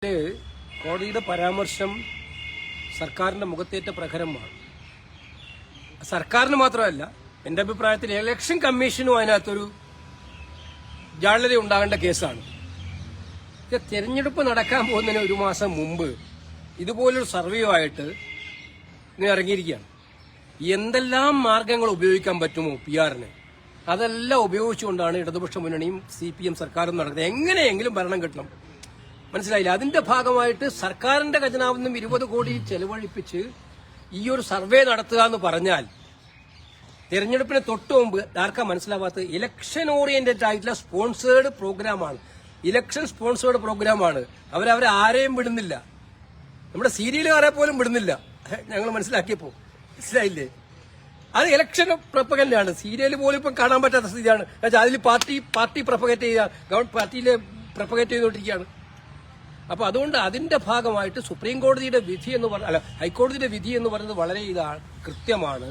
കോടതിയുടെ പരാമർശം സർക്കാരിന്റെ മുഖത്തേറ്റ പ്രഹരമാണ്. സർക്കാരിന് മാത്രമല്ല, എന്റെ അഭിപ്രായത്തിൽ ഇലക്ഷൻ കമ്മീഷനും അതിനകത്തൊരു ജാള്യത ഉണ്ടാകേണ്ട കേസാണ്. തെരഞ്ഞെടുപ്പ് നടക്കാൻ പോകുന്നതിന് ഒരു മാസം മുമ്പ് ഇതുപോലൊരു സർവേയുമായിട്ട് ഇങ്ങനെ ഇറങ്ങിയിരിക്കുകയാണ്. എന്തെല്ലാം മാർഗങ്ങൾ ഉപയോഗിക്കാൻ പറ്റുമോ PR-ന്, അതെല്ലാം ഉപയോഗിച്ചുകൊണ്ടാണ് ഇടതുപക്ഷ മുന്നണിയും CPM സർക്കാരും നടക്കുന്നത്. എങ്ങനെയെങ്കിലും ഭരണം കിട്ടണം, മനസ്സിലായില്ല. അതിന്റെ ഭാഗമായിട്ട് സർക്കാരിന്റെ ഖജനാവിൽ നിന്നും 20 കോടി ചെലവഴിപ്പിച്ച് ഈ ഒരു സർവേ നടത്തുക എന്ന് പറഞ്ഞാൽ തെരഞ്ഞെടുപ്പിന് തൊട്ട് മുമ്പ് ആർക്കാ മനസ്സിലാവാത്തത്? ഇലക്ഷൻ ഓറിയന്റഡ് ആയിട്ടുള്ള സ്പോൺസേർഡ് പ്രോഗ്രാമാണ്. ഇലക്ഷൻ സ്പോൺസേർഡ് പ്രോഗ്രാമാണ്. അവരെ ആരെയും വിടുന്നില്ല, നമ്മുടെ സീരിയലുകാരെ പോലും വിടുന്നില്ല. ഞങ്ങൾ മനസ്സിലാക്കിയപ്പോ മനസ്സിലായില്ലേ? അത് ഇലക്ഷൻ പ്രൊപ്പഗൻഡയാണ്. സീരിയൽ പോലും ഇപ്പം കാണാൻ പറ്റാത്ത സ്ഥിതിയാണ്. അതിൽ പാർട്ടി പ്രൊപ്പഗേറ്റ് ചെയ്യുക, ഗവൺമെന്റ് പാർട്ടിയിലെ പ്രൊപ്പഗേറ്റ് ചെയ്തുകൊണ്ടിരിക്കുകയാണ്. അപ്പൊ അതുകൊണ്ട് അതിന്റെ ഭാഗമായിട്ട് സുപ്രീം കോടതിയുടെ വിധി എന്ന് ഹൈക്കോടതിയുടെ വിധി എന്ന് പറയുന്നത് വളരെ കൃത്യമാണ്.